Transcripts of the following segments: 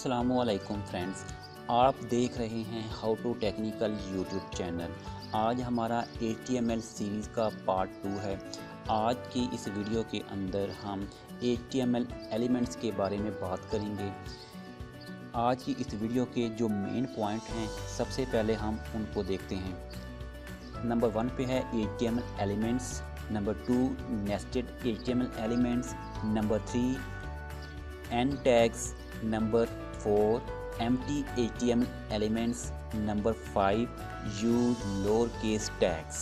अस्सलामुअलैकुम फ्रेंड्स, आप देख रहे हैं how to technical YouTube channel. आज हमारा HTML सीरीज़ का पार्ट 2 है। आज की इस वीडियो के अंदर हम HTML एलिमेंट्स के बारे में बात करेंगे। आज की इस वीडियो के जो मेन पॉइंट हैं, सबसे पहले हम उनको देखते हैं। नंबर 1 पे है HTML elements, number 2 nested HTML elements, number 3 and tags, number 4 empty HTML elements, number 5 use lower case tags.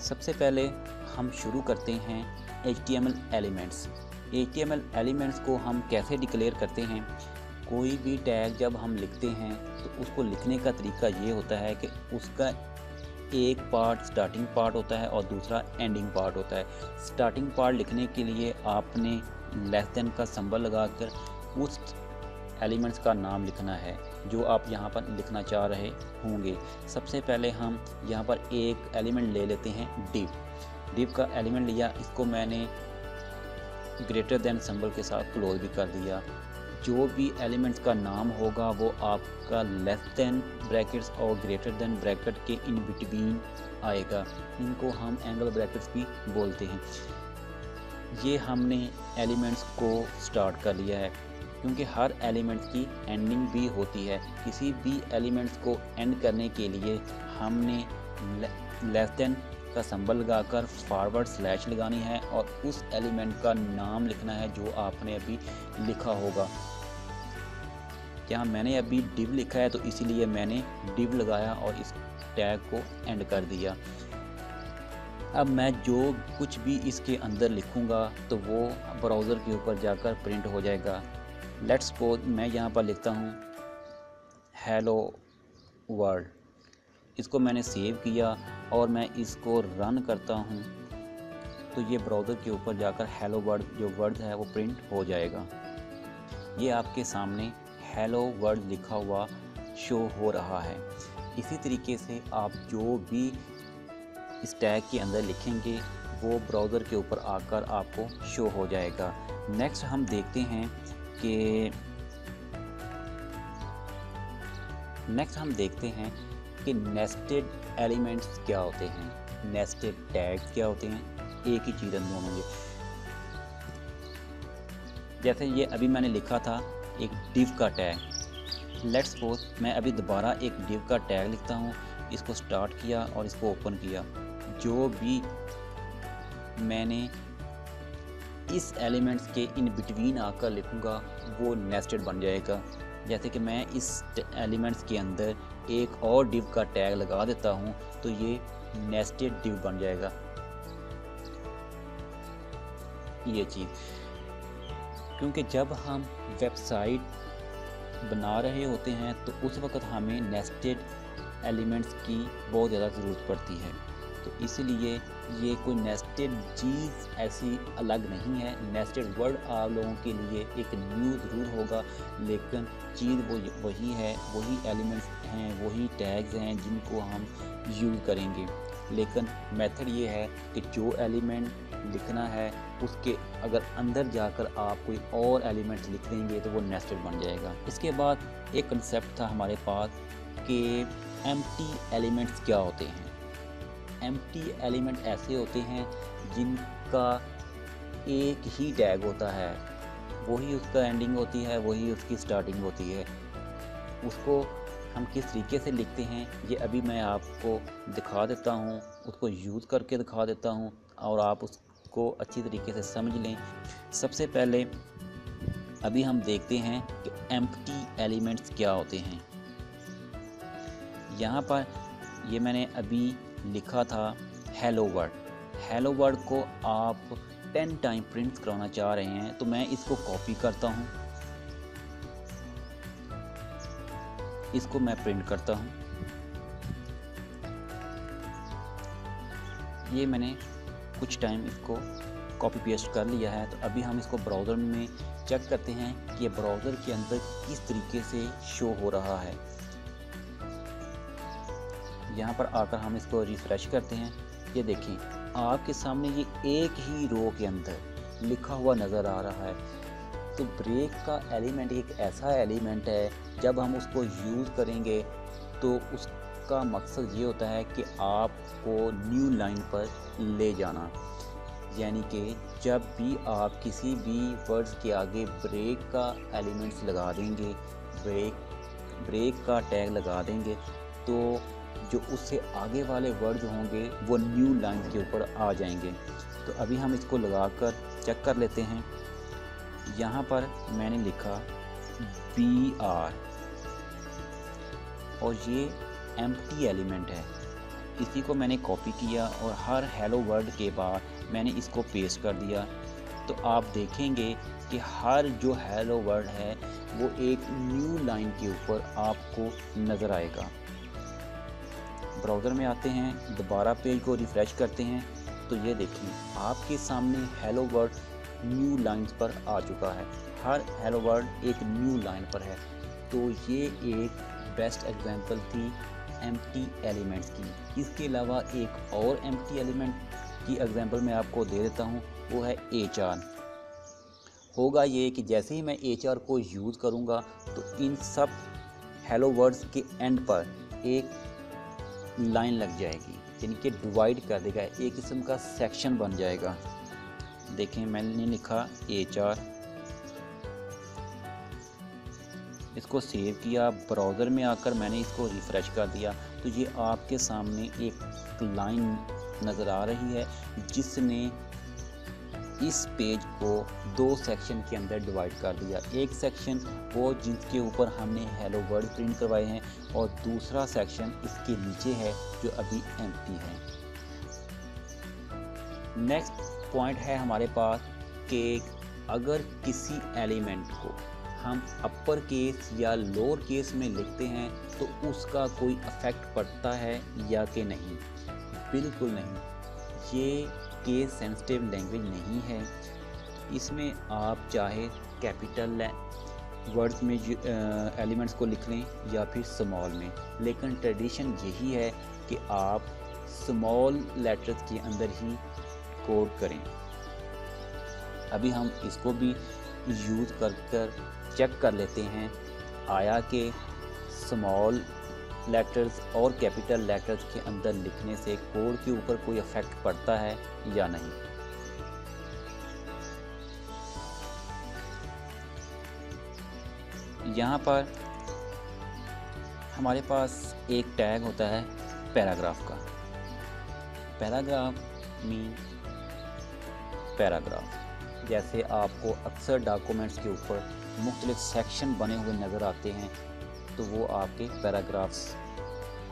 सबसे पहले हम शुरू करते हैं HTML एलिमेंट्स। HTML एलिमेंट्स को हम कैसे डिक्लेयर करते हैं? कोई भी टैग जब हम लिखते हैं तो उसको लिखने का तरीका ये होता है कि उसका एक पार्ट स्टार्टिंग पार्ट होता है और दूसरा एंडिंग पार्ट होता है। स्टार्टिंग पार्ट लिखने के लिए आपने लेस देन का सिंबल लगाकर उस एलिमेंट्स का नाम लिखना है जो आप यहाँ पर लिखना चाह रहे होंगे। सबसे पहले हम यहाँ पर एक एलिमेंट ले लेते हैं डिव का एलिमेंट लिया, इसको मैंने ग्रेटर देन सिंबल के साथ क्लोज भी कर दिया। जो भी एलिमेंट्स का नाम होगा वो आपका लेस देन ब्रैकेट्स और ग्रेटर देन ब्रैकेट के इन बिटवीन आएगा। इनको हम एंगल ब्रैकेट्स भी बोलते हैं। ये हमने एलिमेंट्स को स्टार्ट कर लिया है क्योंकि हर एलिमेंट्स की एंडिंग भी होती है। किसी भी एलिमेंट्स को एंड करने के लिए हमने लेस देन का सिंबल लगाकर फॉरवर्ड स्लैश लगानी है और उस एलिमेंट का नाम लिखना है जो आपने अभी लिखा होगा। क्या मैंने अभी डिव लिखा है तो इसीलिए मैंने डिव लगाया और इस टैग को एंड कर दिया। अब मैं जो कुछ भी इसके अंदर लिखूंगा तो वो ब्राउज़र के ऊपर जाकर प्रिंट हो जाएगा। लेट्स सपोज मैं यहाँ पर लिखता हूँ हेलो वर्ल्ड। इसको मैंने सेव किया और मैं इसको रन करता हूँ तो ये ब्राउज़र के ऊपर जाकर हेलो वर्ल्ड जो वर्ड है वो प्रिंट हो जाएगा। ये आपके सामने हेलो वर्ल्ड लिखा हुआ शो हो रहा है। इसी तरीके से आप जो भी इस टैग के अंदर लिखेंगे वो ब्राउज़र के ऊपर आकर आपको शो हो जाएगा। नेक्स्ट हम देखते हैं कि नेस्टेड एलिमेंट्स क्या होते हैं, नेस्टेड टैग्स क्या होते हैं। एक ही चीज़ अंदर होंगे। जैसे ये अभी मैंने लिखा था एक डिव का टैग। लेट्स सपोज मैं अभी दोबारा एक डिव का टैग लिखता हूँ। इसको स्टार्ट किया और इसको ओपन किया। जो भी मैंने इस एलिमेंट्स के इन बिटवीन आकर लिखूंगा वो नेस्टेड बन जाएगा। जैसे कि मैं इस एलिमेंट्स के अंदर एक और डिव का टैग लगा देता हूं तो ये नेस्टेड डिव बन जाएगा। ये चीज़ क्योंकि जब हम वेबसाइट बना रहे होते हैं तो उस वक्त हमें नेस्टेड एलिमेंट्स की बहुत ज़्यादा ज़रूरत पड़ती है। तो इसलिए ये कोई नेस्टेड चीज़ ऐसी अलग नहीं है। नेस्टेड वर्ड आप लोगों के लिए एक न्यू ज़रूर होगा, लेकिन चीज़ वो वही है, वही एलिमेंट्स हैं, वही टैग्स हैं जिनको हम यूज़ करेंगे। लेकिन मेथड ये है कि जो एलिमेंट लिखना है उसके अगर अंदर जाकर आप कोई और एलिमेंट्स लिख देंगे तो वो नेस्टेड बन जाएगा। इसके बाद एक कंसेप्ट था हमारे पास कि एम्प्टी एलिमेंट्स क्या होते हैं। एम्प्टी एलिमेंट ऐसे होते हैं जिनका एक ही टैग होता है, वही उसका एंडिंग होती है, वही उसकी स्टार्टिंग होती है। उसको हम किस तरीके से लिखते हैं ये अभी मैं आपको दिखा देता हूँ, उसको यूज़ करके दिखा देता हूँ और आप उसको अच्छी तरीके से समझ लें। सबसे पहले अभी हम देखते हैं कि एम्प्टी एलिमेंट्स क्या होते हैं। यहाँ पर ये मैंने अभी लिखा था हेलो वर्ड। हेलो वर्ड को आप 10 टाइम प्रिंट कराना चाह रहे हैं तो मैं इसको कॉपी करता हूँ, इसको मैं प्रिंट करता हूँ। ये मैंने कुछ टाइम इसको कॉपी पेस्ट कर लिया है। तो अभी हम इसको ब्राउज़र में चेक करते हैं कि ये ब्राउज़र के अंदर किस तरीके से शो हो रहा है। यहाँ पर आकर हम इसको रिफ्रेश करते हैं। ये देखें आपके सामने ये एक ही रो के अंदर लिखा हुआ नज़र आ रहा है। तो ब्रेक का एलिमेंट एक ऐसा एलिमेंट है, जब हम उसको यूज़ करेंगे तो उसका मकसद ये होता है कि आपको न्यू लाइन पर ले जाना। यानी कि जब भी आप किसी भी वर्ड्स के आगे ब्रेक का एलिमेंट्स लगा देंगे, ब्रेक का टैग लगा देंगे, तो जो उससे आगे वाले वर्ड्स होंगे वो न्यू लाइन के ऊपर आ जाएंगे। तो अभी हम इसको लगाकर चेक कर लेते हैं। यहाँ पर मैंने लिखा BR और ये एम्प्टी एलिमेंट है। इसी को मैंने कॉपी किया और हर हेलो वर्ड के बाद मैंने इसको पेस्ट कर दिया। तो आप देखेंगे कि हर जो हेलो वर्ड है वो एक न्यू लाइन के ऊपर आपको नज़र आएगा। ब्राउज़र में आते हैं, दोबारा पेज को रिफ़्रेश करते हैं, तो ये देखिए आपके सामने हेलो वर्ड न्यू लाइंस पर आ चुका है। हर हेलो वर्ड एक न्यू लाइन पर है। तो ये एक बेस्ट एग्जांपल थी एम्प्टी एलिमेंट्स की। इसके अलावा एक और एम्प्टी एलिमेंट की एग्जांपल मैं आपको दे देता हूँ, वो है HR। होगा ये कि जैसे ही मैं HR को यूज़ करूँगा तो इन सब हेलो वर्ड्स के एंड पर एक लाइन लग जाएगी, यानी कि डिवाइड कर देगा, एक किस्म का सेक्शन बन जाएगा। देखें मैंने लिखा HR, इसको सेव किया, ब्राउज़र में आकर मैंने इसको रिफ़्रेश कर दिया, तो ये आपके सामने एक लाइन नज़र आ रही है जिसने इस पेज को दो सेक्शन के अंदर डिवाइड कर दिया। एक सेक्शन वो जिसके ऊपर हमने हेलो वर्ड प्रिंट करवाए हैं और दूसरा सेक्शन इसके नीचे है जो अभी एम्प्टी है। नेक्स्ट पॉइंट है हमारे पास कि अगर किसी एलिमेंट को हम अपर केस या लोअर केस में लिखते हैं तो उसका कोई इफेक्ट पड़ता है या कि नहीं। बिल्कुल नहीं, ये केस सेंसिटिव लैंग्वेज नहीं है। इसमें आप चाहे कैपिटल वर्ड्स में एलिमेंट्स को लिख लें या फिर स्मॉल में, लेकिन ट्रेडिशन यही है कि आप स्मॉल लेटर्स के अंदर ही कोड करें। अभी हम इसको भी यूज़ कर चेक कर लेते हैं, आया कि स्मॉल लेटर्स और कैपिटल लेटर्स के अंदर लिखने से कोड के ऊपर कोई इफेक्ट पड़ता है या नहीं। यहाँ पर हमारे पास एक टैग होता है पैराग्राफ का। पैराग्राफ मीन पैराग्राफ, जैसे आपको अक्सर डॉक्यूमेंट्स के ऊपर मुख्तलिफ सेक्शन बने हुए नज़र आते हैं, तो वो आपके पैराग्राफ्स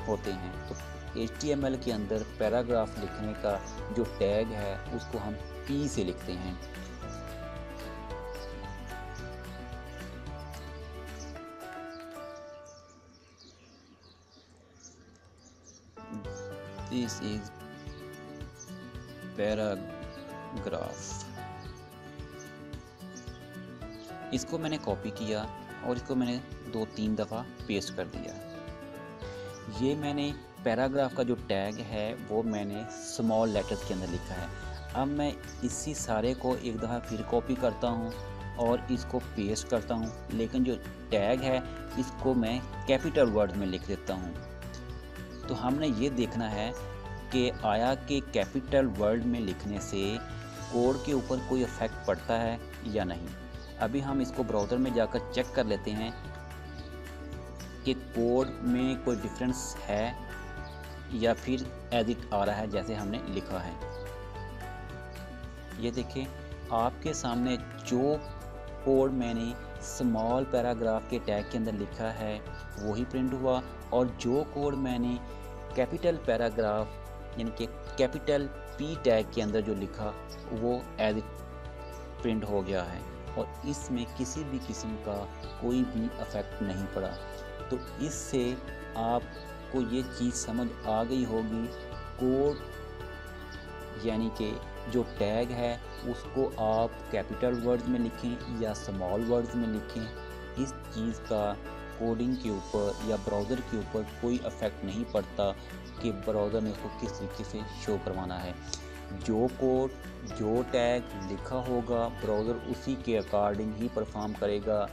होते हैं। तो HTML के अंदर पैराग्राफ लिखने का जो टैग है उसको हम P से लिखते हैं। This is paragraph. इसको मैंने कॉपी किया और इसको मैंने 2-3 दफ़ा पेस्ट कर दिया। ये मैंने पैराग्राफ का जो टैग है वो मैंने स्मॉल लेटर्स के अंदर लिखा है। अब मैं इसी सारे को एक दफ़ा फिर कॉपी करता हूँ और इसको पेस्ट करता हूँ, लेकिन जो टैग है इसको मैं कैपिटल वर्ड में लिख देता हूँ। तो हमने ये देखना है कि आया कि कैपिटल वर्ड में लिखने से कोड के ऊपर कोई इफेक्ट पड़ता है या नहीं। अभी हम इसको ब्राउज़र में जाकर चेक कर लेते हैं कि कोड में कोई डिफरेंस है या फिर एज इट आ रहा है जैसे हमने लिखा है। ये देखें आपके सामने जो कोड मैंने स्मॉल पैराग्राफ के टैग के अंदर लिखा है वही प्रिंट हुआ, और जो कोड मैंने कैपिटल पैराग्राफ यानी कि कैपिटल P टैग के अंदर जो लिखा वो एज इट प्रिंट हो गया है, और इसमें किसी भी किस्म का कोई भी इफेक्ट नहीं पड़ा। तो इससे आपको ये चीज़ समझ आ गई होगी, कोड यानी कि जो टैग है उसको आप कैपिटल वर्ड्स में लिखें या स्मॉल वर्ड्स में लिखें, इस चीज़ का कोडिंग के ऊपर या ब्राउज़र के ऊपर कोई इफेक्ट नहीं पड़ता कि ब्राउज़र ने उसको किस तरीके से शो करवाना है। जो कोड जो टैग लिखा होगा ब्राउज़र उसी के अकॉर्डिंग ही परफॉर्म करेगा।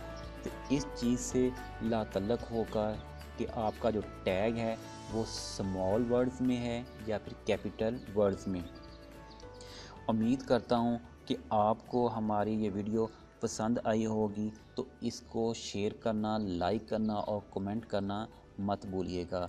तो इस चीज़ से लातल्लक होगा कि आपका जो टैग है वो स्मॉल वर्ड्स में है या फिर कैपिटल वर्ड्स में। उम्मीद करता हूँ कि आपको हमारी ये वीडियो पसंद आई होगी, तो इसको शेयर करना, लाइक करना और कमेंट करना मत भूलिएगा।